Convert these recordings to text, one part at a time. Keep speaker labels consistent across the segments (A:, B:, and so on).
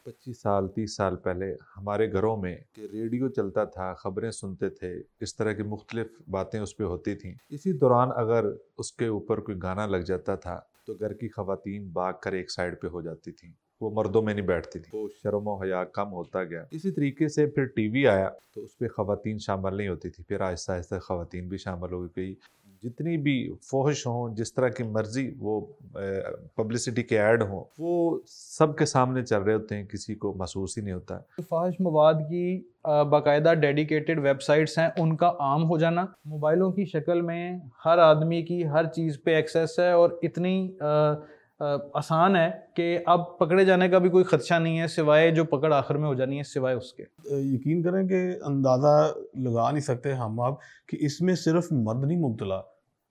A: 25 साल 30 साल पहले हमारे घरों में कि रेडियो चलता था, ख़बरें सुनते थे, इस तरह की मुख्तलिफ बातें उस पर होती थीं। इसी दौरान अगर उसके ऊपर कोई गाना लग जाता था तो घर की ख़वातीन भाग कर एक साइड पे हो जाती थीं। वो मर्दों में नहीं बैठती थी। वो शर्म व हया कम होता गया। इसी तरीके से फिर टीवी आया तो उस पर ख़वातीन शामिल नहीं होती थी। फिर आहिस्ता आहिस्ता ख़वातीन भी शामिल हो गई। जितनी भी फोहश हों, जिस तरह की मर्जी वो पब्लिसिटी के ऐड हों, वो सब के सामने चल रहे होते हैं, किसी को महसूस ही नहीं होता।
B: फाहिश मवाद की बाकायदा डेडिकेटेड वेबसाइट्स हैं, उनका आम हो जाना, मोबाइलों की शक्ल में हर आदमी की हर चीज़ पे एक्सेस है और इतनी आसान है कि अब पकड़े जाने का भी कोई ख़दशा नहीं है, सिवाय जो पकड़ आखिर में हो जानी है सिवाय उसके।
C: यकीन करें कि अंदाज़ा लगा नहीं सकते हम आप कि इसमें सिर्फ मर्द नहीं मुब्तला,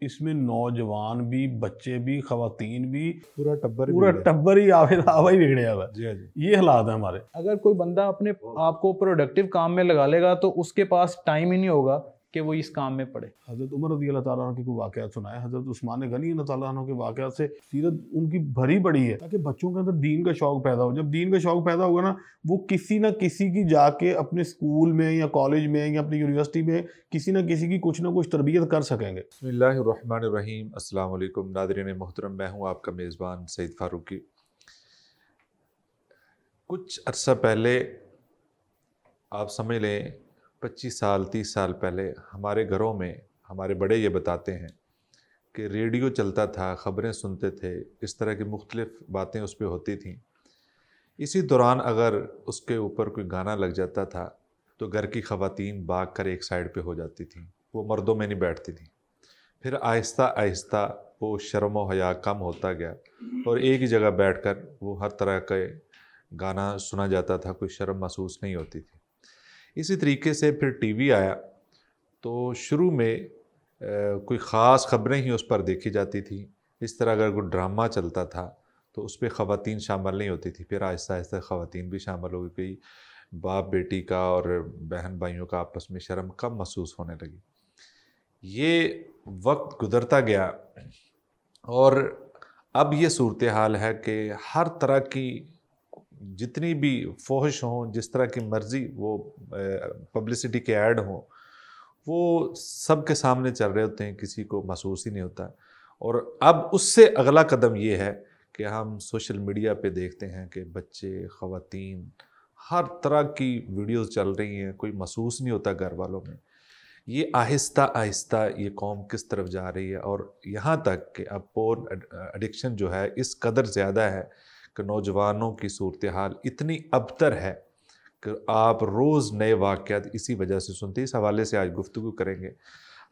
C: इसमें नौजवान भी, बच्चे भी, ख़वातीन भी,
A: पूरा
C: टब्बर ही आवा ही बिगड़े हुआ है।
A: जी हाँ जी।
C: ये हालात है हमारे।
B: अगर कोई बंदा अपने आप को प्रोडक्टिव काम में लगा लेगा तो उसके पास टाइम ही नहीं होगा कि वो इस काम में पड़े।
C: हज़रत उमर रज़ी अल्लाह ताला अन्हु की कोई वाक़यात सुनाए, हज़रत उस्मान गनी अल्लाह ताला अन्हु के वाक़यात से सीरत उनकी भरी पड़ी है ताकि बच्चों के अंदर दीन का शौक़ पैदा हो। जब दीन का शौक़ पैदा होगा ना, वो किसी न किसी की जाके अपने स्कूल में या कॉलेज में या अपनी यूनिवर्सिटी में किसी न किसी की कुछ ना कुछ तरबियत कर सकेंगे।
A: बिस्मिल्लाहिर्रहमानिर्रहीम। अस्सलाम वालेकुम नाज़रीन मोहतरम, मैं हूँ आपका मेज़बान सईद फ़ारूकी। कुछ अर्सा पहले, आप समझ लें 25 साल 30 साल पहले हमारे घरों में हमारे बड़े ये बताते हैं कि रेडियो चलता था, ख़बरें सुनते थे, इस तरह की मुख्तलिफ बातें उस पर होती थीं। इसी दौरान अगर उसके ऊपर कोई गाना लग जाता था तो घर की ख़वातीन भाग कर एक साइड पे हो जाती थीं। वो मर्दों में नहीं बैठती थीं। फिर आहिस्ता आहिस्ता वो शर्म व हया कम होता गया और एक ही जगह बैठकर वो हर तरह के गाना सुना जाता था, कोई शर्म महसूस नहीं होती थी। इसी तरीके से फिर टीवी आया तो शुरू में कोई ख़ास ख़बरें ही उस पर देखी जाती थी। इस तरह अगर कोई ड्रामा चलता था तो उस पर ख़वातीन शामिल नहीं होती थी। फिर आहिस्ता आहिस्ता ख़वातीन भी शामिल हो गई। बाप बेटी का और बहन भाइयों का आपस में शर्म कम महसूस होने लगी। ये वक्त गुज़रता गया और अब ये सूरत हाल है कि हर तरह की जितनी भी फोहश हों, जिस तरह की मर्ज़ी वो पब्लिसिटी के ऐड हों, वो सब के सामने चल रहे होते हैं, किसी को महसूस ही नहीं होता। और अब उससे अगला कदम ये है कि हम सोशल मीडिया पे देखते हैं कि बच्चे, ख़वातीन, हर तरह की वीडियोज़ चल रही हैं, कोई महसूस नहीं होता घर वालों में। ये आहिस्ता आहिस्ता ये कौम किस तरफ जा रही है और यहाँ तक कि अब पोर्न एडिक्शन जो है इस कदर ज़्यादा है कि नौजवानों की सूरत हाल इतनी अबतर है कि आप रोज़ नए वाक़यात इसी वजह से सुनते हैं। इस हवाले से आज गुफ्तगू करेंगे।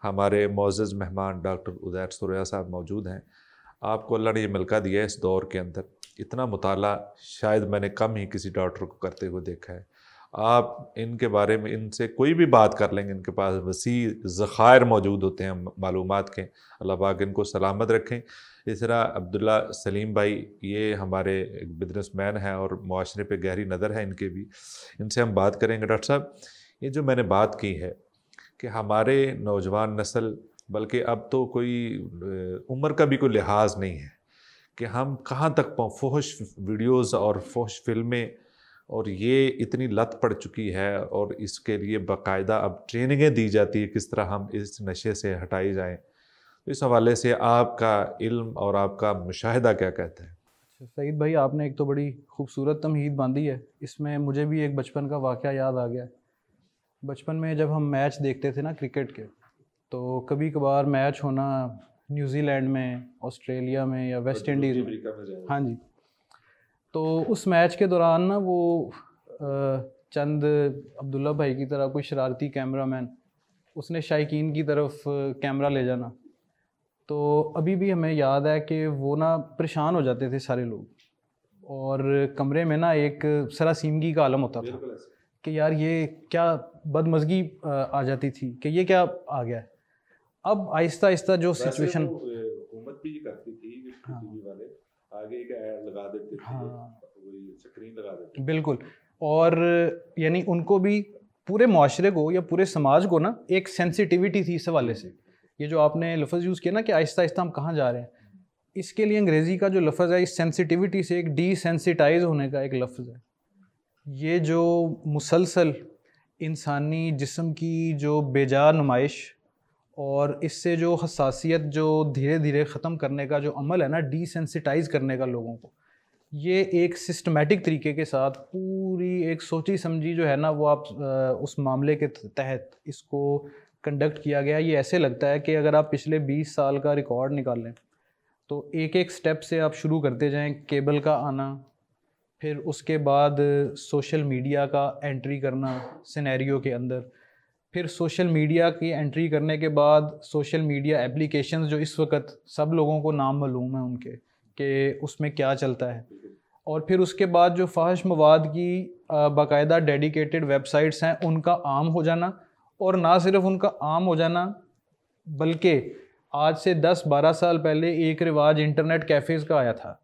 A: हमारे मोअज़्ज़ज़ मेहमान डॉक्टर उज़ैर सुरैया साहब मौजूद हैं। आपको अल्लाह ने ये मौका दिया है इस दौर के अंदर, इतना मुताला शायद मैंने कम ही किसी डॉक्टर को करते हुए देखा है। आप इनके बारे में इनसे कोई भी बात कर लेंगे, इनके पास वसी ज़ख़ायर मौजूद होते हैं मालूमात के। अल्लाह पाक इनको सलामत रखें। इस तरह अब्दुल्ला सलीम भाई, ये हमारे एक बिजनेसमैन हैं और मुआशरे पे गहरी नज़र है इनके भी। इनसे हम बात करेंगे। डॉक्टर साहब, ये जो मैंने बात की है कि हमारे नौजवान नस्ल, बल्कि अब तो कोई उम्र का भी कोई लिहाज नहीं है कि हम कहाँ तक फोहश वीडियोज़ और फोहश फ़िल्में, और ये इतनी लत पड़ चुकी है और इसके लिए बाकायदा अब ट्रेनिंगें दी जाती है किस तरह हम इस नशे से हटाई जाएं। तो इस हवाले से आपका इल्म और आपका मुशाहिदा क्या कहता है?
B: अच्छा सईद भाई, आपने एक तो बड़ी खूबसूरत तमहीद बांधी है। इसमें मुझे भी एक बचपन का वाक़या याद आ गया। बचपन में जब हम मैच देखते थे ना क्रिकेट के, तो कभी कभार मैच होना न्यूजीलैंड में, ऑस्ट्रेलिया में या वेस्ट इंडीज़ में। हाँ जी। तो उस मैच के दौरान ना वो चंद अब्दुल्ला भाई की तरह कोई शरारती कैमरामैन, उसने शायकीन की तरफ कैमरा ले जाना। तो अभी भी हमें याद है कि वो ना परेशान हो जाते थे सारे लोग और कमरे में ना एक सरासीमगी का आलम होता था कि यार ये क्या बदमज़गी आ जाती थी कि ये क्या आ गया है। अब आहिस्ता आहिस्ता जो सिचुएशन
A: हुकूमत भी करती थी, टीवी वाले आगे एक ऐड लगा देते थे,
B: हाँ
A: स्क्रीन लगा देते थे।
B: बिल्कुल। और यानी उनको भी, पूरे माशरे को या पूरे समाज को ना एक सेंसिटिविटी थी इस हवाले से। ये जो आपने लफ्ज़ यूज़ किया ना कि आहिस्ता आहिस्ता हम कहाँ जा रहे हैं, इसके लिए अंग्रेज़ी का जो लफ्ज़ है, इस सेंसिटिविटी से एक डीसेंसिटाइज होने का एक लफ्ज़ है ये जो मुसलसल इंसानी जिस्म की जो बेजा नुमाइश और इससे जो हसासियत जो धीरे धीरे ख़त्म करने का जो अमल है ना, डिसेंसिटाइज़ करने का लोगों को, ये एक सिस्टमेटिक तरीके के साथ पूरी एक सोची समझी जो है ना वो आप उस मामले के तहत इसको कंडक्ट किया गया। ये ऐसे लगता है कि अगर आप पिछले 20 साल का रिकॉर्ड निकाल लें तो एक एक स्टेप से आप शुरू करते जाएं। केबल का आना, फिर उसके बाद सोशल मीडिया का एंट्री करना सिनेरियो के अंदर, फिर सोशल मीडिया की एंट्री करने के बाद सोशल मीडिया एप्लीकेशंस जो इस वक्त सब लोगों को नाम मालूम है उनके कि उसमें क्या चलता है, और फिर उसके बाद जो फाहिश मवाद की बाकायदा डेडिकेटेड वेबसाइट्स हैं उनका आम हो जाना, और ना सिर्फ उनका आम हो जाना बल्कि आज से 10-12 साल पहले एक रिवाज इंटरनेट कैफ़ेज़ का आया था।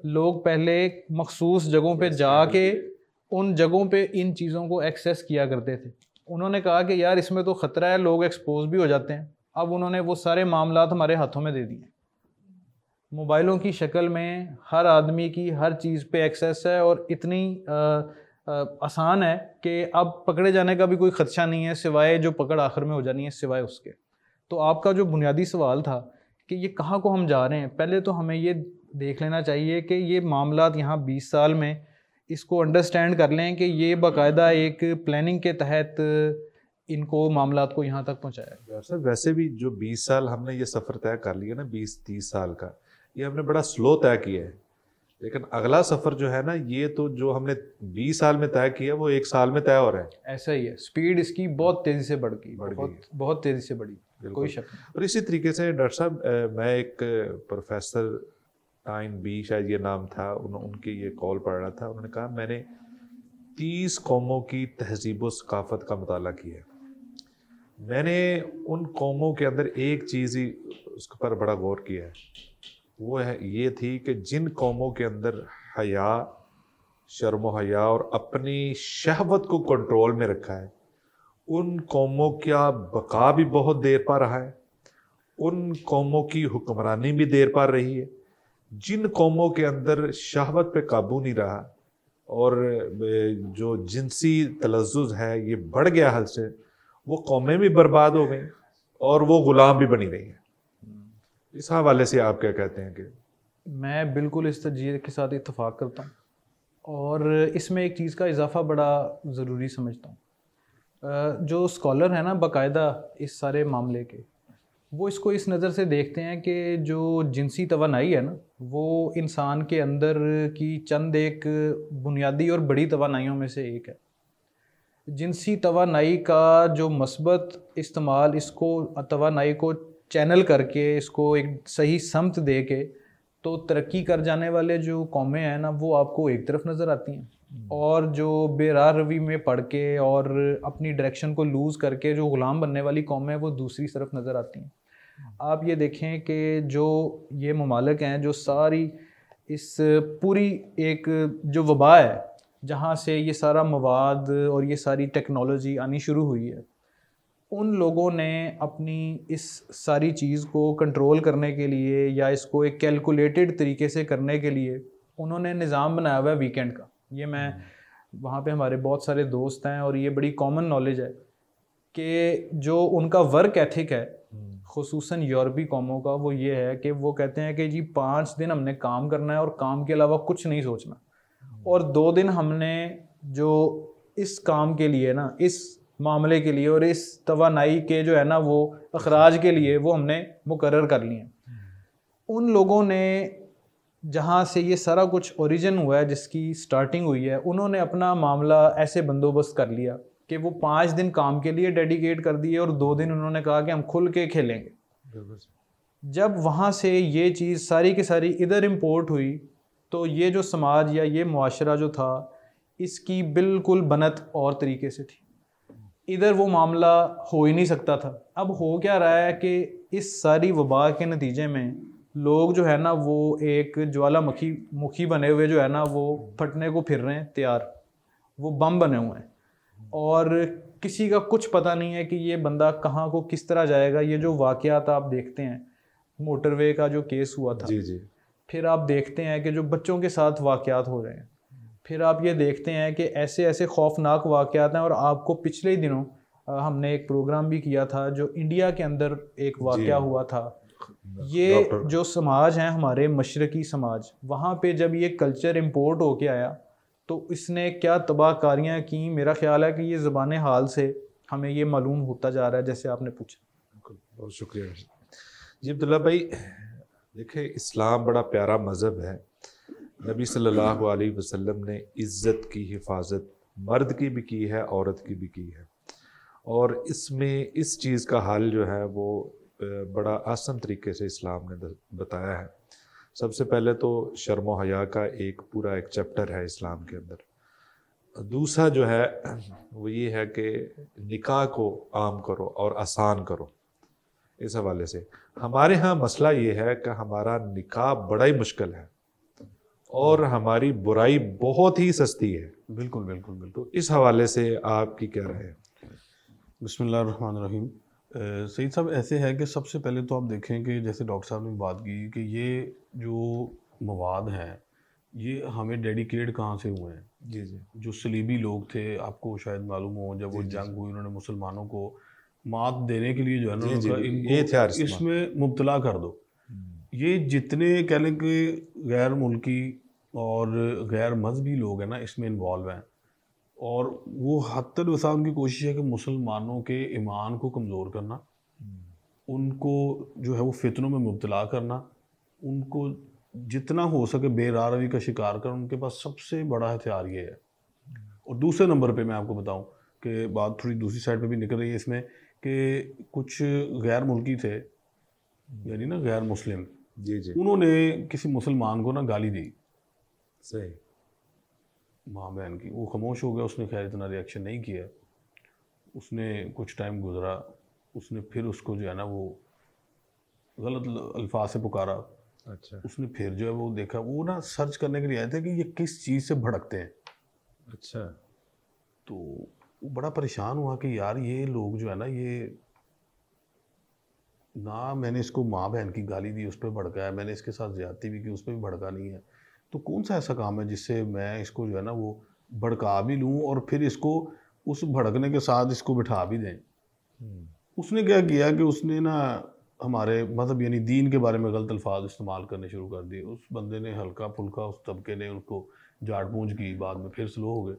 B: लोग पहले मखसूस जगहों पे जाके उन जगहों पे इन चीज़ों को एक्सेस किया करते थे। उन्होंने कहा कि यार इसमें तो ख़तरा है, लोग एक्सपोज भी हो जाते हैं। अब उन्होंने वो सारे मामलात हमारे हाथों में दे दिए। मोबाइलों की शक्ल में हर आदमी की हर चीज़ पे एक्सेस है और इतनी आसान है कि अब पकड़े जाने का भी कोई ख़दशा नहीं है, सिवाय जो पकड़ आखिर में हो जानी है सिवाय उसके। तो आपका जो बुनियादी सवाल था कि ये कहाँ को हम जा रहे हैं, पहले तो हमें ये देख लेना चाहिए कि ये मामलात यहाँ 20 साल में इसको अंडरस्टैंड कर लें कि ये बाकायदा एक प्लानिंग के तहत इनको मामलात को यहाँ तक पहुँचाया।
A: सर वैसे भी जो 20 साल हमने ये सफ़र तय कर लिया ना, 20-30 साल का, ये हमने बड़ा स्लो तय किया है। लेकिन अगला सफ़र जो है ना, ये तो जो हमने 20 साल में तय किया वो 1 साल में तय हो रहा है।
B: ऐसा ही है, स्पीड इसकी बहुत तेज़ी से बढ़ गई, बहुत तेज़ी से बढ़ी, कोई शक नहीं।
A: और इसी तरीके से डॉक्टर साहब, मैं एक प्रोफेसर टाइम बी शायद ये नाम था, उनके ये कॉल पढ़ रहा था। उन्होंने कहा मैंने 30 कौमों की तहजीब व सकाफ़त का मुताला किया। मैंने उन कौमों के अंदर एक चीज़ ही उसके पर बड़ा गौर किया है, वो है ये थी कि जिन कौमों के अंदर हया, शर्म व हया और अपनी शहवत को कंट्रोल में रखा है, उन कौमों का बका भी बहुत देर पा रहा है, उन कौमों की हुक्मरानी भी देर पा रही है। जिन कौमों के अंदर शहवत पे काबू नहीं रहा और जो जिनसी तलज़्ज़ुज़ है ये बढ़ गया हद से, वो कौमें भी बर्बाद हो गई और वो ग़ुलाम भी बनी रही हैं। इस हवाले से आप क्या कहते हैं? कि
B: मैं बिल्कुल इस तजज़िये के साथ इत्तफ़ाक़ करता हूँ और इसमें एक चीज़ का इजाफ़ा बड़ा ज़रूरी समझता हूँ। जो स्कॉलर है ना बाकायदा इस सारे मामले के, वो इसको इस नज़र से देखते हैं कि जो जिनसी तवानाई है ना, वो इंसान के अंदर की चंद एक बुनियादी और बड़ी तवानाइयों में से एक है। जिनसी तवानाई का जो मस्बत इस्तेमाल, इसको तवानाई को चैनल करके इसको एक सही समत दे के तो तरक्की कर जाने वाले जो कौमें हैं ना, वो आपको एक तरफ नज़र आती हैं, और जो बेरार रवी में पढ़ के और अपनी डायरेक्शन को लूज़ करके जो ग़ुलाम बनने वाली कौमें हैं वो दूसरी तरफ नज़र आती हैं। आप ये देखें कि जो ये ममालिक हैं जो सारी इस पूरी एक जो वबा है जहाँ से ये सारा मवाद और ये सारी टेक्नोलॉजी आनी शुरू हुई है, उन लोगों ने अपनी इस सारी चीज़ को कंट्रोल करने के लिए या इसको एक कैलकुलेटेड तरीके से करने के लिए उन्होंने निज़ाम बनाया हुआ है वीकेंड का। ये मैं वहाँ पे हमारे बहुत सारे दोस्त हैं और ये बड़ी कॉमन नॉलेज है कि जो उनका वर्क एथिक है खुसूसन यूरोपी कौमों का, वो ये है कि वो कहते हैं कि जी 5 दिन हमने काम करना है और काम के अलावा कुछ नहीं सोचना, और 2 दिन हमने जो इस काम के लिए ना, इस मामले के लिए और इस तवानाई के जो है ना वो अखराज के लिए वो हमने मुकर्रर कर लिए। उन लोगों ने जहाँ से ये सारा कुछ ओरिजिन हुआ है, जिसकी स्टार्टिंग हुई है, उन्होंने अपना मामला ऐसे बंदोबस्त कर लिया कि वो 5 दिन काम के लिए डेडिकेट कर दिए और 2 दिन उन्होंने कहा कि हम खुल के खेलेंगे। जब वहाँ से ये चीज़ सारी की सारी इधर इम्पोर्ट हुई तो ये जो समाज या ये मुआशरा जो था इसकी बिल्कुल बनत और तरीके से थी। इधर वो मामला हो ही नहीं सकता था। अब हो क्या रहा है कि इस सारी वबा के नतीजे में लोग जो है ना वो एक ज्वालामुखी बने हुए जो है ना वो फटने को फिर रहे हैं तैयार, वो बम बने हुए हैं और किसी का कुछ पता नहीं है कि ये बंदा कहाँ को किस तरह जाएगा। ये जो वाक़यात आप देखते हैं, मोटरवे का जो केस हुआ था,
A: जी जी,
B: फिर आप देखते हैं कि जो बच्चों के साथ वाक़यात हो रहे हैं, फिर आप ये देखते हैं कि ऐसे ऐसे खौफनाक वाक़यात हैं। और आपको पिछले ही दिनों हमने एक प्रोग्राम भी किया था जो इंडिया के अंदर एक वाक़या हुआ था। ये जो समाज हैं हमारे मशरकी समाज, वहाँ पे जब ये कल्चर इम्पोर्ट होके आया तो इसने क्या तबाहकारियाँ की। मेरा ख्याल है कि ये ज़बान हाल से हमें ये मालूम होता जा रहा है, जैसे आपने पूछा।
A: बहुत शुक्रिया जी अब्दुल्ला भाई। देखिए, इस्लाम बड़ा प्यारा मज़हब है। नबी सल्लल्लाहु अलैहि वसल्लम ने इज़्ज़त की हिफाजत मर्द की भी की है, औरत की भी की है। और इसमें इस चीज़ का हल जो है वो बड़ा आसान तरीके से इस्लाम ने बताया है। सबसे पहले तो शर्म व हया का पूरा एक चैप्टर है इस्लाम के अंदर। दूसरा जो है वो ये है कि निकाह को आम करो और आसान करो। इस हवाले से हमारे यहाँ मसला ये है कि हमारा निकाह बड़ा ही मुश्किल है और हमारी बुराई बहुत ही सस्ती है।
C: बिल्कुल बिल्कुल बिल्कुल।
A: तो इस हवाले से आपकी क्या राय है?
C: बिस्मिल्लाहिर्रहमानिर्रहीम। सईद साहब, ऐसे है कि सबसे पहले तो आप देखें कि जैसे डॉक्टर साहब ने बात की कि ये जो मवाद हैं ये हमें डेडिकेट कहाँ से हुए हैं।
A: जी जी।
C: जो सलीबी लोग थे, आपको शायद मालूम हो, जब वो जंग हुई उन्होंने मुसलमानों को मात देने के लिए जो है ना उन्होंने कहा इनको इसमें मुब्तला कर दो। ये जितने कह लें कि गैर मुल्की और गैर मजहबी लोग हैं ना इसमें इन्वॉल्व हैं, और वो हत्तर वसा उनकी कोशिश है कि मुसलमानों के ईमान को कमज़ोर करना, उनको जो है वो फितनों में मुब्तला करना, उनको जितना हो सके बेरारवी का शिकार करना। उनके पास सबसे बड़ा हथियार ये है। और दूसरे नंबर पे मैं आपको बताऊं कि बात थोड़ी दूसरी साइड पे भी निकल रही है इसमें कि कुछ गैर मुल्की थे, यानी ना गैर मुस्लिम,
A: जी जी,
C: उन्होंने किसी मुसलमान को ना गाली दी,
A: सही,
C: माँ बहन की। वो खामोश हो गया, उसने खैर इतना रिएक्शन नहीं किया। उसने कुछ टाइम गुजरा, उसने फिर उसको जो है ना वो गलत अल्फाज से पुकारा।
A: अच्छा
C: उसने फिर जो है वो देखा, वो ना सर्च करने के लिए आए थे कि ये किस चीज़ से भड़कते हैं।
A: अच्छा,
C: तो वो बड़ा परेशान हुआ कि यार ये लोग जो है ना, ये ना मैंने इसको माँ बहन की गाली दी उस पर भड़का है, मैंने इसके साथ ज़्यादती भी की उस पर भी भड़का नहीं है, तो कौन सा ऐसा काम है जिससे मैं इसको जो है ना वो भड़का भी लूँ और फिर इसको उस भड़कने के साथ इसको बिठा भी दें। उसने क्या किया कि उसने ना हमारे मतलब यानी दीन के बारे में गलत अल्फाज इस्तेमाल करने शुरू कर दिए। उस बंदे ने हल्का फुल्का, उस तबके ने उनको झाड़ पूंछ की, बाद में फिर स्लो हो गए।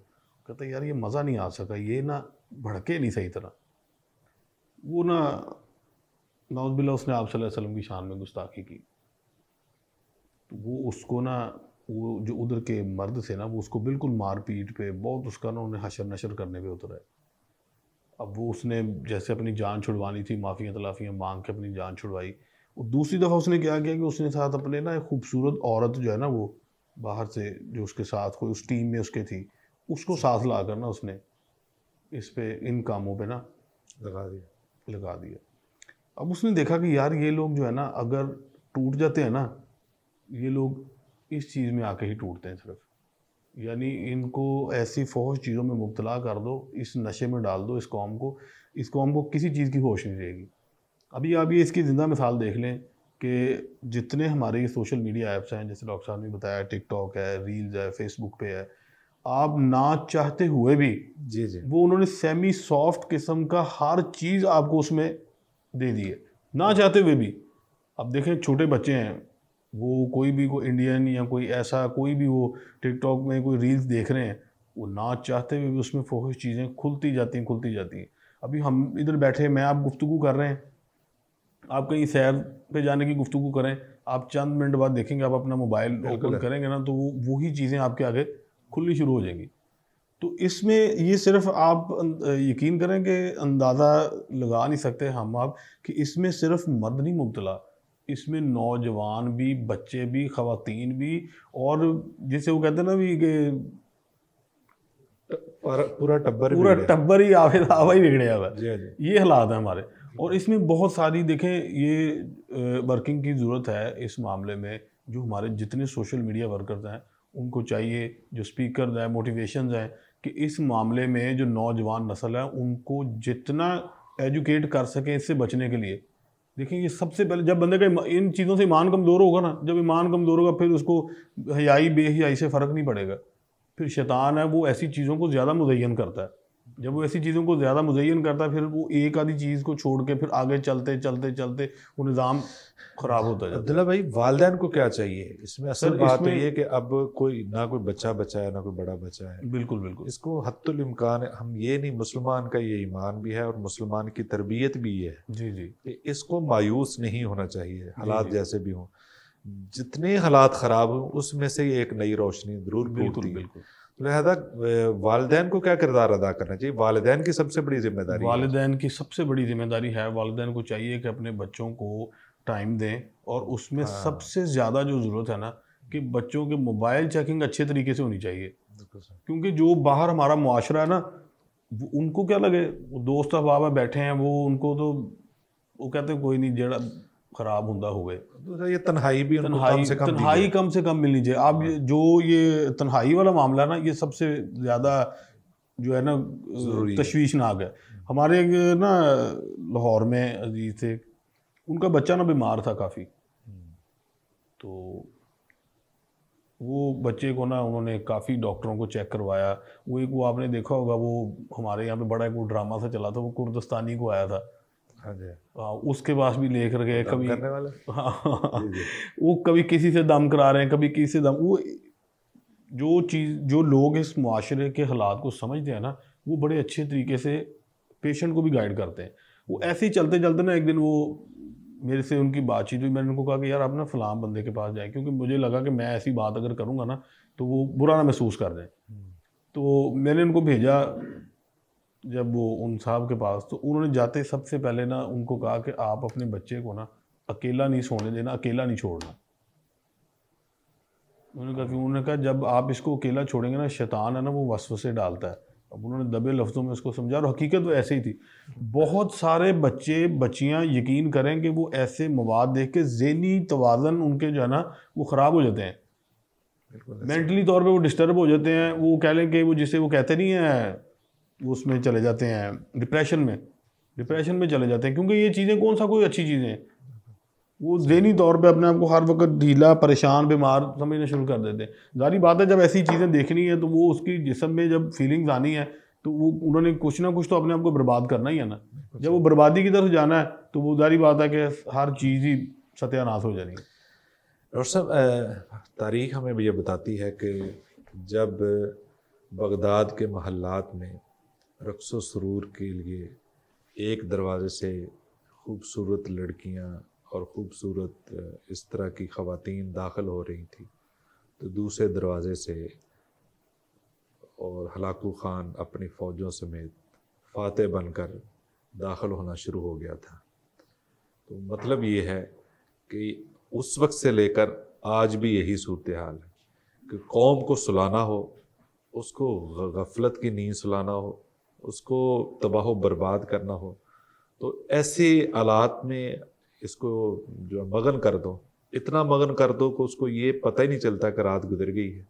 C: कहता यार ये मज़ा नहीं आ सका, ये ना भड़के नहीं सही तरह। वो ना नाउज़ुबिल्लाह उसने आप सल्लल्लाहु अलैहि वसल्लम की शान में गुस्ताखी की। तो वो उसको ना, वो जो उधर के मर्द थे ना, वो उसको बिल्कुल मार पीट पे बहुत उसका ना उन्हें हशर नशर करने पे उतर है। अब वो उसने जैसे अपनी जान छुड़वानी थी, माफ़ियाँ तलाफ़ियाँ मांग के अपनी जान छुड़वाई। और दूसरी दफ़ा उसने क्या किया कि उसने साथ अपने ना एक खूबसूरत औरत जो है ना, वो बाहर से जो उसके साथ कोई उस टीम में उसके थी, उसको साथ ला कर ना उसने इस पे इन कामों पे ना लगा दिया। अब उसने देखा कि यार ये लोग जो है ना अगर टूट जाते हैं ना, ये लोग इस चीज़ में आके ही टूटते हैं सिर्फ। यानी इनको ऐसी फौज चीज़ों में मुब्तला कर दो, इस नशे में डाल दो इस कौम को किसी चीज़ की होश नहीं रहेगी। अभी आप ये इसकी ज़िंदा मिसाल देख लें कि जितने हमारे ये सोशल मीडिया ऐप्स हैं, जैसे डॉक्टर साहब ने बताया, टिकटॉक है, रील्स है, फेसबुक पे है, आप ना चाहते हुए भी
A: जी जी,
C: वो उन्होंने सेमी सॉफ्ट किस्म का हर चीज़ आपको उसमें दे दी है, ना चाहते हुए भी। अब देखें छोटे बच्चे हैं, वो कोई भी कोई इंडियन या कोई ऐसा कोई भी वो टिकटॉक में कोई रील्स देख रहे हैं, वो ना चाहते हुए भी उसमें फोकस चीज़ें खुलती जाती हैं। अभी हम इधर बैठे, मैं आप गुफ्तगू कर रहे हैं, आप कहीं सैर पे जाने की गुफ्तगू करें, आप चंद मिनट बाद देखेंगे, आप अपना मोबाइल ओपन करेंगे ना तो वो वही चीज़ें आपके आगे खुलनी शुरू हो जाएंगी। तो इसमें ये सिर्फ आप यकीन करें कि अंदाज़ा लगा नहीं सकते हम आप कि इसमें सिर्फ मर्द नहीं मुब्तला, इसमें नौजवान भी, बच्चे भी, ख़वातीन भी, और जिसे वो कहते हैं ना भी कि
A: पूरा
C: टब्बर ही आवा ही बिगड़े हुआ
A: जी
C: है।
A: जी,
C: ये हालात है हमारे। और इसमें बहुत सारी देखें ये वर्किंग की ज़रूरत है इस मामले में। जो हमारे जितने सोशल मीडिया वर्कर्स हैं उनको चाहिए, जो स्पीकर हैं, मोटिवेशन हैं, कि इस मामले में जो नौजवान नस्ल है उनको जितना एजुकेट कर सकें इससे बचने के लिए। देखिए ये सबसे पहले, जब बंदे का इन चीज़ों से ईमान कमज़ोर होगा ना, जब ईमान कमज़ोर होगा फिर उसको हयाई बेहयाई से फ़र्क नहीं पड़ेगा, फिर शैतान है वो ऐसी चीज़ों को ज़्यादा मुज़य्यन करता है। जब वो ऐसी चीज़ों को ज़्यादा मुज़य्यन करता है, फिर वो एक आधी चीज़ को छोड़ के फिर आगे चलते चलते चलते वो निज़ाम ख़राब होता जाता है।
A: अब्दुल्ला भाई, वालिदैन को क्या चाहिए इसमें? असल
C: सर,
A: बात
C: इसमें
A: ये है कि अब कोई ना कोई बच्चा बचा है ना कोई बड़ा बचा है।
C: बिल्कुल बिल्कुल
A: इसको हत्तुल इम्कान, हम ये नहीं, मुसलमान का ये ईमान भी है और मुसलमान की तरबियत भी ये है
C: जी जी
A: कि इसको मायूस नहीं होना चाहिए, हालात
C: जी।
A: जैसे भी हों। जितने हालात ख़राब हों उसमें से एक नई रोशनी ज़रूर
C: बिल्कुल
A: फूटती है।
C: बिल्कुल।
A: लिहाजा वालिदैन को क्या किरदार अदा करना चाहिए? वालिदैन की सबसे बड़ी जिम्मेदारी है।
C: वालिदैन की सबसे बड़ी जिम्मेदारी है, वालिदैन को चाहिए कि अपने बच्चों को टाइम दें, और उसमें
A: हाँ,
C: सबसे ज़्यादा जो ज़रूरत है ना कि बच्चों के मोबाइल चेकिंग अच्छे तरीके से होनी चाहिए।
A: बिल्कुल सर।
C: क्योंकि जो बाहर हमारा मुआशरा है ना, उनको क्या लगे, वो दोस्त अहबाब में बैठे हैं, वो उनको तो वो कहते हैं कोई नहीं, जड़ा खराब हुंदा हुए।
A: दूसरा ये तन्हाई भी उनको कम से कम दी
C: तन्हाई
A: जाए।
C: कम से कम मिलनी चाहिए। अब ये तन्हाई वाला मामला ना, ये सबसे ज़्यादा जो है ना
A: ज़रूरी है।
C: तशवीशनाक है। हमारे एक ना लाहौर में अजीज थे, उनका बच्चा ना बीमार था काफ़ी, तो वो बच्चे को ना उन्होंने काफ़ी डॉक्टरों को चेक करवाया। वो आपने देखा होगा, वो हमारे यहाँ पे बड़ा एक वो ड्रामा सा चला था, वो कुर्दिस्तानी को आया था।
A: हाँ जी।
C: हाँ, उसके पास भी लेकर गए
A: दम
C: कभी।
A: करने वाले।
C: हाँ,
A: जी जी।
C: वो कभी किसी से दम करा रहे हैं, कभी किसी से दम। वो जो चीज़, जो लोग इस मुआशरे के हालात को समझते हैं ना, वो बड़े अच्छे तरीके से पेशेंट को भी गाइड करते हैं। वो ऐसे ही चलते चलते ना, एक दिन वो मेरे से उनकी बातचीत हुई, मैंने उनको कहा कि यार आप ना फलां बंदे के पास जाएं, क्योंकि मुझे लगा कि मैं ऐसी बात अगर करूँगा ना तो वो बुरा ना महसूस कर दें। तो मैंने उनको भेजा जब वो उन साहब के पास, तो उन्होंने जाते सबसे पहले ना उनको कहा कि आप अपने बच्चे को ना अकेला नहीं सोने देना, अकेला नहीं छोड़ना। उन्होंने कहा जब आप इसको अकेला छोड़ेंगे ना, शैतान है ना वो वसवसे डालता है। अब उन्होंने दबे लफ्ज़ों में उसको समझा, और हकीकत तो ऐसे ही थी। बहुत सारे बच्चे बच्चियां यकीन करें कि वो ऐसे मवाद देख के ज़हनी तवाज़न उनके जो है ना वो ख़राब हो जाते हैं, मेंटली तौर पे वो डिस्टर्ब हो जाते हैं। वो कह लें कि वो जिसे वो कहते नहीं है, वो उसमें चले जाते हैं डिप्रेशन में चले जाते हैं। क्योंकि ये चीज़ें कौन सा कोई अच्छी चीज़ें हैं, वो ज़हनी तौर पे अपने आप को हर वक्त ढीला, परेशान, बीमार समझना शुरू कर देते हैं। जारी बात है, जब ऐसी चीज़ें देखनी है तो वो उसकी जिस्म में जब फीलिंग्स आनी है तो वो उन्होंने कुछ ना कुछ तो अपने आप को बर्बाद करना ही है ना। जब वो बर्बादी की तरफ जाना है तो वो जारी बात है कि हर चीज़ ही सत्यानाश हो जानी है।
A: डॉक्टर साहब, तारीख़ हमें भी ये बताती है कि जब बगदाद के महल्लात में रक़्स व सुरूर के लिए एक दरवाज़े से खूबसूरत लड़कियां और ख़ूबसूरत इस तरह की ख़वातीन दाखिल हो रही थी, तो दूसरे दरवाज़े से और हलाकू ख़ान अपनी फ़ौजों समेत फ़ातह बनकर दाखिल होना शुरू हो गया था। तो मतलब ये है कि उस वक्त से लेकर आज भी यही सूरत हाल है कि कौम को सुलाना हो, उसको गफलत की नींद सुलाना हो, उसको तबाह बर्बाद करना हो, तो ऐसे हालात में इसको जो मगन कर दो, इतना मगन कर दो कि उसको ये पता ही नहीं चलता कि रात गुजर गई है,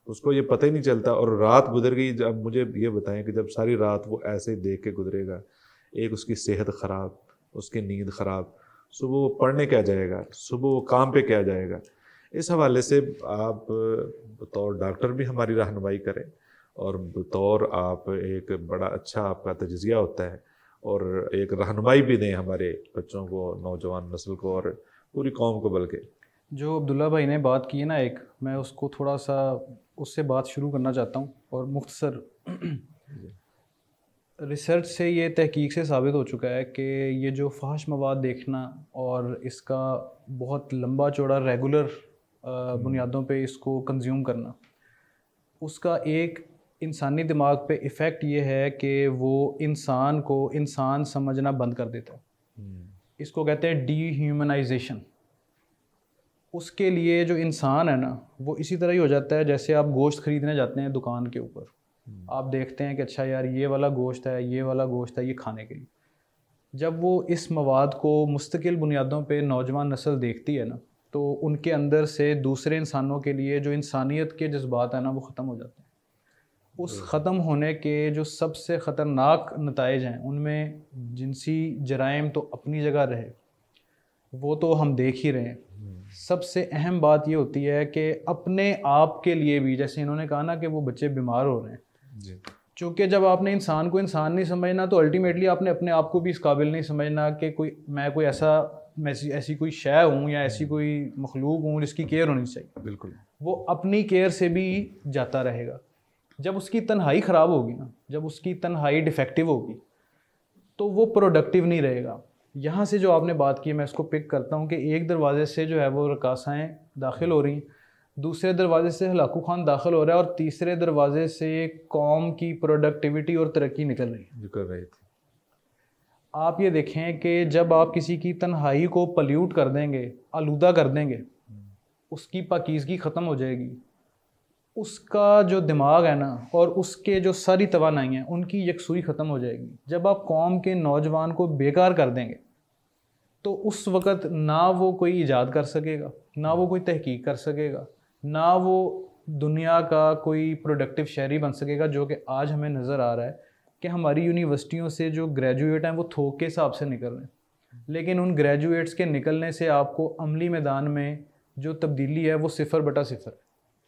A: उसको ये पता ही नहीं चलता। और रात गुजर गई, जब मुझे ये बताएं कि जब सारी रात वो ऐसे ही देख के गुजरेगा, एक उसकी सेहत ख़राब, उसकी नींद ख़राब, सुबह वो पढ़ने क्या जाएगा, सुबह वो काम पे क्या जाएगा। इस हवाले से आप बतौर डॉक्टर भी हमारी रहनुमाई करें, और बतौर आप एक बड़ा अच्छा आपका तजज़िया होता है, और एक रहनुमाई भी दें हमारे बच्चों को, नौजवान नस्ल को और पूरी कौम को। बल्कि
B: जो अब्दुल्ला भाई ने बात की है ना, एक मैं उसको थोड़ा सा उससे बात शुरू करना चाहता हूँ। और मुख्तसर रिसर्च से ये तहकीक से साबित हो चुका है कि ये जो फहश मवाद देखना और इसका बहुत लंबा चौड़ा रेगुलर बुनियादों पे इसको कंज्यूम करना, उसका एक इंसानी दिमाग पे इफ़ेक्ट ये है कि वो इंसान को इंसान समझना बंद कर देता है। इसको कहते हैं डीह्यूमनाइजेशन। उसके लिए जो इंसान है ना, वो इसी तरह ही हो जाता है जैसे आप गोश्त ख़रीदने जाते हैं दुकान के ऊपर, आप देखते हैं कि अच्छा यार ये वाला गोश्त है, ये वाला गोश्त है, ये खाने के लिए। जब वो इस मवाद को मुस्तकिल बुनियादों पे नौजवान नस्ल देखती है ना, तो उनके अंदर से दूसरे इंसानों के लिए जो इंसानियत के जज्बात हैं ना, वो ख़त्म हो जाते हैं। उस ख़त्म होने के जो सबसे ख़तरनाक नताइज हैं, उनमें जिनसी जराइम तो अपनी जगह रहे, वो तो हम देख ही रहे हैं। सबसे अहम बात ये होती है कि अपने आप के लिए भी, जैसे इन्होंने कहा ना कि वो बच्चे बीमार हो रहे हैं,
A: जी
B: चूँकि जब आपने इंसान को इंसान नहीं समझना तो अल्टीमेटली आपने अपने आप को भी इस काबिल नहीं समझना कि मैं कोई ऐसी कोई शय हूँ या ऐसी कोई मखलूक हूँ जिसकी केयर होनी चाहिए।
A: बिल्कुल।
B: वो अपनी केयर से भी जाता रहेगा। जब उसकी तन्हाई ख़राब होगी ना, जब उसकी तन्हाई डिफेक्टिव होगी, तो वो प्रोडक्टिव नहीं रहेगा। यहाँ से जो आपने बात की मैं इसको पिक करता हूँ कि एक दरवाजे से जो है वो रकासाएँ दाखिल हो रही, दूसरे दरवाजे से हलाकू खान दाखिल हो रहा है और तीसरे दरवाजे से कौम की प्रोडक्टिविटी और तरक्की निकल रही है।
A: निकल रही थी।
B: आप ये देखें कि जब आप किसी की तन्हाई को पल्यूट कर देंगे, आलूदा कर देंगे, उसकी पाकीज़गी ख़त्म हो जाएगी, उसका जो दिमाग है ना और उसके जो सारी तवानाई हैं उनकी यकसुई ख़त्म हो जाएगी। जब आप कौम के नौजवान को बेकार कर देंगे तो उस वक़्त ना वो कोई ईजाद कर सकेगा, ना वो कोई तहकीक कर सकेगा, ना वो दुनिया का कोई प्रोडक्टिव शहरी बन सकेगा, जो कि आज हमें नज़र आ रहा है कि हमारी यूनिवर्सिटियों से जो ग्रेजुएट हैं वो थोक के हिसाब से निकल रहे हैं, लेकिन उन ग्रेजुएट्स के निकलने से आपको अमली मैदान में जो तब्दीली है वो 0/0 है,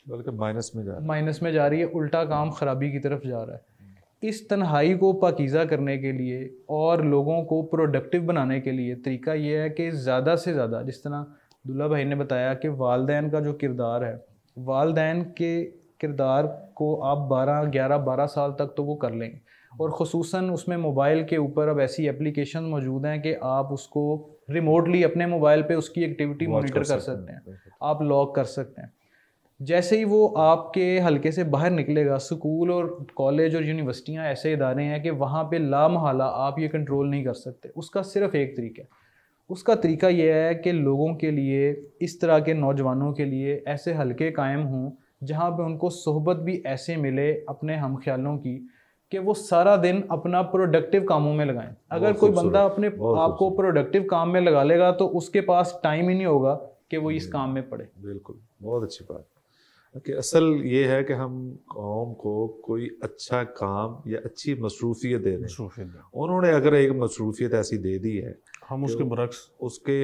A: बल्कि माइनस में
B: जा रही है, उल्टा काम ख़राबी की तरफ जा रहा है। इस तन्हाई को पाकीज़ा करने के लिए और लोगों को प्रोडक्टिव बनाने के लिए तरीका ये है कि ज़्यादा से ज़्यादा, जिस तरह दुल्ला भाई ने बताया कि वालदैन का जो किरदार है, वालदैन के किरदार को आप 12 साल तक तो वो कर लेंगे, और ख़ुसूसन उसमें मोबाइल के ऊपर अब ऐसी एप्लीकेशन मौजूद हैं कि आप उसको रिमोटली अपने मोबाइल पे उसकी एक्टिविटी मॉनिटर कर सकते हैं, आप लॉक कर सकते हैं। जैसे ही वो आपके हल्के से बाहर निकलेगा, स्कूल और कॉलेज और यूनिवर्सिटियां ऐसे इदारे हैं कि वहाँ पे लामहला आप ये कंट्रोल नहीं कर सकते। उसका सिर्फ एक तरीका है, उसका तरीका यह है कि लोगों के लिए, इस तरह के नौजवानों के लिए ऐसे हल्के कायम हों जहाँ पे उनको सोहबत भी ऐसे मिले अपने हम ख्यालों की कि वो सारा दिन अपना प्रोडक्टिव कामों में लगाएं। अगर कोई बंदा अपने आप को प्रोडक्टिव काम में लगा लेगा तो उसके पास टाइम ही नहीं होगा कि वो इस काम में पड़े।
A: बिल्कुल, बहुत अच्छी बात कि असल ये है कि हम कौम को कोई अच्छा काम या अच्छी मसरूफियत दे दें। उन्होंने अगर एक मसरूफियत ऐसी दे दी है,
C: हम उसके बरक्स
A: उसके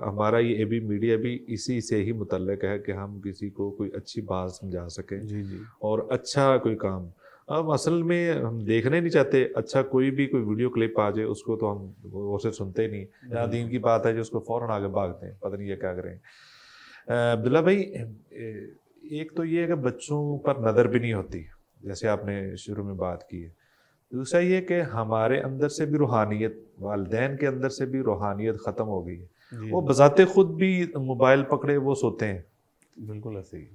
A: हमारा ये एबी मीडिया भी इसी से ही मुतल्लिक है कि हम किसी को कोई अच्छी बात समझा सकें।
C: जी जी। और
A: अच्छा कोई काम, अब असल में हम देखने नहीं चाहते, अच्छा कोई वीडियो क्लिप आ जाए उसको तो हम उसे सुनते ही नहीं। जहाँ दीन की बात है जो उसको फ़ौरन आगे भागते हैं, पता नहीं ये क्या करें। अब्दुल्ला भाई, एक तो ये है कि बच्चों पर नज़र भी नहीं होती, जैसे आपने शुरू में बात की है। दूसरा ये कि हमारे अंदर से भी रूहानियत, वालिदैन के अंदर से भी रूहानियत ख़त्म हो गई है। वो बजाते खुद भी मोबाइल पकड़े वो सोते हैं।
C: बिल्कुल ऐसे ही।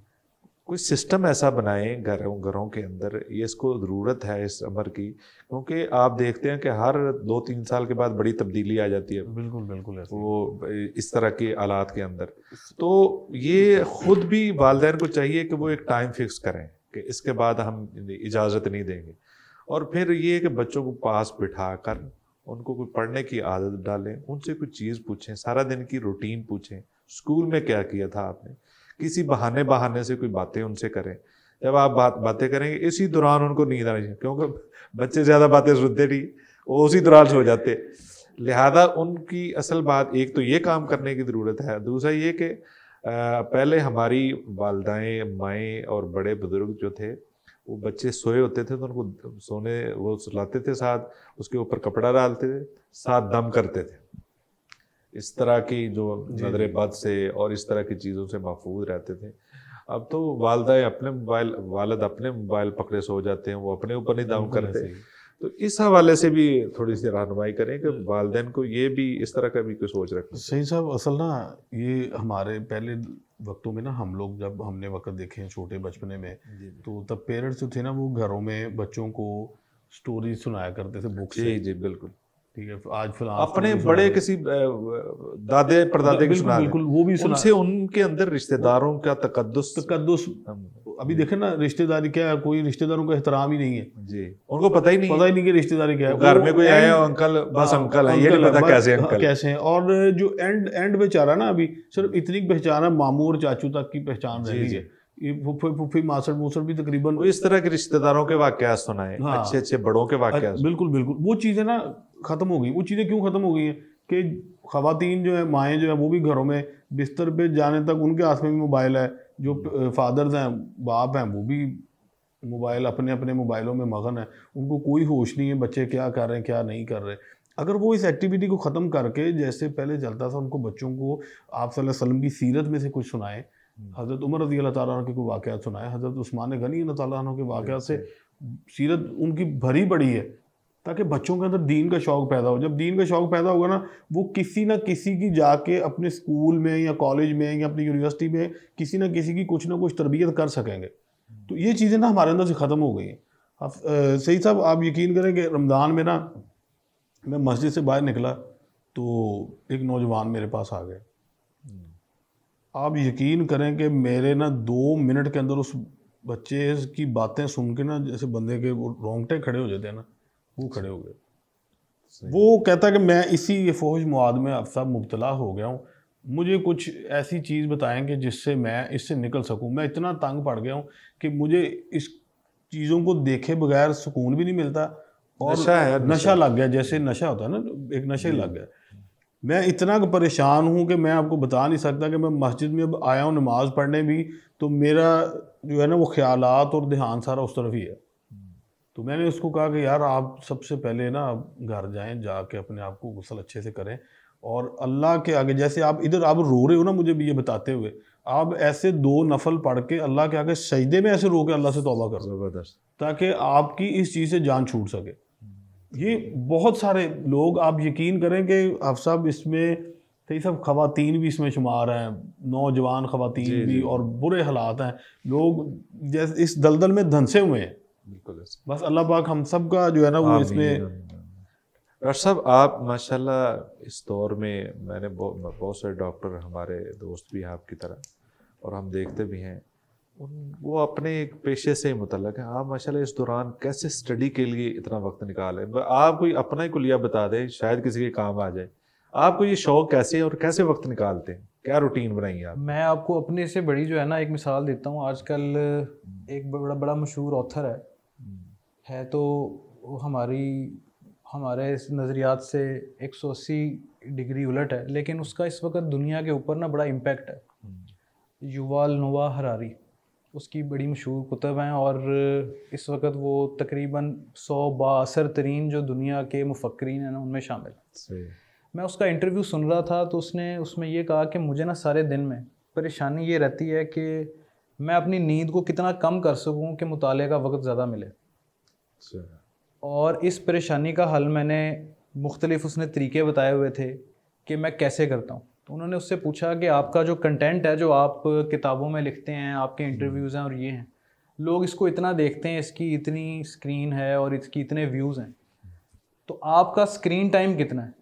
A: कोई सिस्टम ऐसा बनाएं घरों के अंदर, ये इसको ज़रूरत है इस अमर की, क्योंकि आप देखते हैं कि हर 2-3 साल के बाद बड़ी तब्दीली आ जाती है।
C: बिल्कुल बिल्कुल ऐसे
A: वो इस तरह के हालात के अंदर, तो ये खुद भी वालिदैन को चाहिए कि वो एक टाइम फिक्स करें कि इसके बाद हम इजाज़त नहीं देंगे। और फिर ये कि बच्चों को पास बिठा कर उनको कोई पढ़ने की आदत डालें, उनसे कोई चीज़ पूछें, सारा दिन की रूटीन पूछें, स्कूल में क्या किया था आपने, किसी बहाने से कोई बातें उनसे करें। जब आप बातें करेंगे इसी दौरान उनको नींद आनी चाहिए, क्योंकि बच्चे ज़्यादा बातें सुनते नहीं, वो उसी दौरान सो जाते। लिहाजा उनकी असल बात, एक तो ये काम करने की ज़रूरत है, दूसरा ये कि पहले हमारी वालिदाएँ, माएँ और बड़े बुज़ुर्ग जो थे, वो बच्चे सोए होते थे तो उनको सोने वो सुलाते थे, साथ उसके ऊपर कपड़ा डालते थे, साथ दम करते थे। इस तरह की जो नजर बद से और इस तरह की चीज़ों से महफूज रहते थे। अब तो वालिद अपने मोबाइल पकड़े सो जाते हैं, वो अपने ऊपर नहीं दम करते। तो इस हवाले से भी थोड़ी सी रहनुमाई करें कि वालिदैन को ये भी इस तरह का भी कोई सोच रखना।
C: सही साहब, असल ना ये हमारे पहले वक्तों में ना, हम लोग जब हमने वक्त देखे हैं छोटे बचपने में, तो तब पेरेंट्स जो थे ना वो घरों में बच्चों को स्टोरी सुनाया करते थे बुक से।
A: जी बिल्कुल,
C: ठीक है। आज फिलहाल
A: अपने बड़े किसी दादे परदादे की सुना,
C: बिल्कुल वो भी सुना,
A: उनसे उनके अंदर रिश्तेदारों का तकद्दुस।
C: अभी देखें ना, रिश्तेदारी क्या है, कोई रिश्तेदारों का एहतराम ही नहीं है
A: जी, उनको पता ही नहीं कि
C: रिश्तेदारी क्या है।
A: घर में कोई आया अंकल, बस अंकल है, ये नहीं पता कैसे
C: हैं। और जो एंड बेचारा ना, अभी सिर्फ इतनी पहचान है, मामू और चाचू तक की पहचान रह गई है। फुफी मासड़ भी तकरीबन
A: इस तरह के रिश्तेदारों के वाकयात सुनाए। हाँ, अच्छे बड़ों के वाकयात।
C: बिल्कुल वो चीज़ें ना खत्म हो गई। वो चीज़ें क्यों खत्म हो गई हैं कि ख़वातीन जो है, माएँ जो है, वो भी घरों में बिस्तर पे जाने तक उनके हाथ में भी मोबाइल है। जो फादर्स हैं, बाप हैं, वो भी मोबाइल, अपने अपने मोबाइलों में मगन है। उनको कोई होश नहीं है बच्चे क्या कर रहे हैं क्या नहीं कर रहे। अगर वो इस एक्टिविटी को ख़त्म करके जैसे पहले चलता था, उनको बच्चों को आप सल्लल्लाहु अलैहि वसल्लम की सीरत में से कुछ सुनाएं, हज़रत उमर रज़ी अल्लाह तआला अन्हु के कोई वाक़यात सुनाएं, हज़रत उस्मान गनी अल्लाह तआला अन्हु के वाक़यात से सीरत उनकी भरी पड़ी है, ताकि बच्चों के अंदर दीन का शौक़ पैदा हो। जब दीन का शौक़ पैदा होगा ना, वो किसी न किसी की जाके अपने स्कूल में या कॉलेज में या अपनी यूनिवर्सिटी में किसी न किसी की कुछ ना कुछ तरबियत कर सकेंगे। तो ये चीज़ें ना हमारे अंदर से ख़त्म हो गई हैं। आप सही साहब, आप यकीन करें कि रमज़ान में ना मैं मस्जिद से बाहर निकला तो एक नौजवान मेरे पास आ गए। आप यकीन करें कि मेरे ना 2 मिनट के अंदर उस बच्चे की बातें सुन के ना, जैसे बंदे के वो रोंगटे खड़े हो जाते हैं ना, वो खड़े हो गए। वो कहता है कि मैं इसी ये फोहश मवाद में अब सब मुब्तला हो गया हूँ, मुझे कुछ ऐसी चीज़ बताएं कि जिससे मैं इससे निकल सकूँ। मैं इतना तंग पड़ गया हूँ कि मुझे इस चीज़ों को देखे बगैर सुकून भी नहीं मिलता, और नशा लग गया, जैसे नशा होता है ना, एक नशे लग गया। मैं इतना परेशान हूँ कि मैं आपको बता नहीं सकता कि मैं मस्जिद में अब आया हूँ नमाज़ पढ़ने भी, तो मेरा जो है ना वो ख्यालात और ध्यान सारा उस तरफ ही है। तो मैंने उसको कहा कि यार आप सबसे पहले ना घर जाएं, जाके अपने आप को गुस्ल अच्छे से करें, और अल्लाह के आगे, जैसे आप इधर आप रो रहे हो ना मुझे भी ये बताते हुए, आप ऐसे 2 नफल पढ़ के अल्लाह के आगे सजदे में ऐसे रो के अल्लाह से तौबा करो, ताकि आपकी इस चीज़ से जान छूट सके। ये बहुत सारे लोग, आप यकीन करें कि आप सब इसमें, कई सब ख़वातीन भी इसमें शुमार हैं, नौजवान ख़वातीन भी, और बुरे हालात हैं। लोग जैसे इस दलदल में धंसे हुए हैं।
A: बिल्कुल।
C: बस अल्लाह पाक हम सब का जो है ना वो इसमें।
A: डॉक्टर साहब, आप माशाल्लाह इस दौर में, मैंने बहुत सारे डॉक्टर हमारे दोस्त भी हैं आपकी तरह, और हम देखते भी हैं वो अपने एक पेशे से ही मुतल्लक है। आप माशाल्लाह इस दौरान कैसे स्टडी के लिए इतना वक्त निकालें? आप कोई अपना ही कुलिया बता दें, शायद किसी के काम आ जाए। आपको ये शौक़ कैसे और कैसे वक्त निकालते हैं, क्या रूटीन बनाई आप?
B: मैं आपको अपने से बड़ी जो है ना एक मिसाल देता हूँ। आजकल एक बड़ा मशहूर ऑथर है तो वो हमारे नज़रियात से 180 डिग्री उलट है, लेकिन उसका इस वक्त दुनिया के ऊपर ना बड़ा इम्पैक्ट है। युवाल नोआ हरारी, उसकी बड़ी मशहूर कुतब हैं, और इस वक्त वो तकरीबन 100 बाअसर तरीन जो दुनिया के मुफक्रीन हैं ना उनमें शामिल है। मैं उसका इंटरव्यू सुन रहा था तो उसने उसमें ये कहा कि मुझे ना सारे दिन में परेशानी ये रहती है कि मैं अपनी नींद को कितना कम कर सकूं कि मुताले का वक्त ज़्यादा मिले। और इस परेशानी का हल मैंने मुख्तलिफ उसने तरीके बताए हुए थे कि मैं कैसे करता हूँ। तो उन्होंने उससे पूछा कि आपका जो कंटेंट है, जो आप किताबों में लिखते हैं, आपके इंटरव्यूज़ हैं और ये हैं, लोग इसको इतना देखते हैं, इसकी इतनी स्क्रीन है और इसकी इतने व्यूज़ हैं, तो आपका स्क्रीन टाइम कितना है?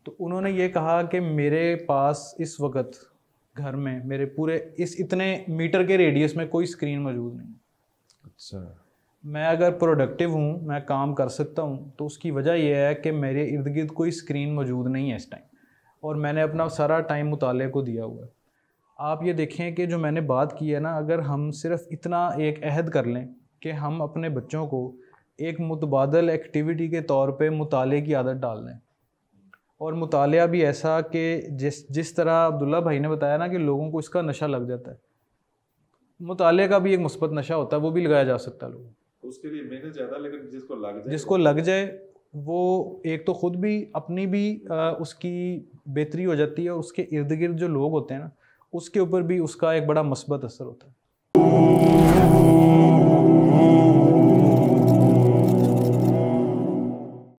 B: तो उन्होंने ये कहा कि मेरे पास इस वक्त घर में मेरे पूरे इस इतने मीटर के रेडियस में कोई स्क्रीन मौजूद नहीं। अच्छा। मैं अगर प्रोडक्टिव हूँ, मैं काम कर सकता हूँ, तो उसकी वजह यह है कि मेरे इर्द गिर्द कोई स्क्रीन मौजूद नहीं है इस टाइम, और मैंने अपना सारा टाइम मुताले को दिया हुआ है। आप ये देखें कि जो मैंने बात की है ना, अगर हम सिर्फ इतना एक अहद कर लें कि हम अपने बच्चों को एक मुतबादल एक्टिविटी के तौर पे मुताले की आदत डाल दें, और मुतालिया भी ऐसा कि जिस तरह अब्दुल्ला भाई ने बताया ना कि लोगों को इसका नशा लग जाता है, मुताले का भी एक मुस्बत नशा होता है, वो भी लगाया जा सकता है लोगों को।
A: उसके लिए मेहनत ज़्यादा, लेकिन
B: जिसको लग जाए वो एक तो ख़ुद भी अपनी भी उसकी बेहतरी हो जाती है, और उसके इर्द गिर्द जो लोग होते हैं ना उसके ऊपर भी उसका एक बड़ा मुस्बत असर होता है।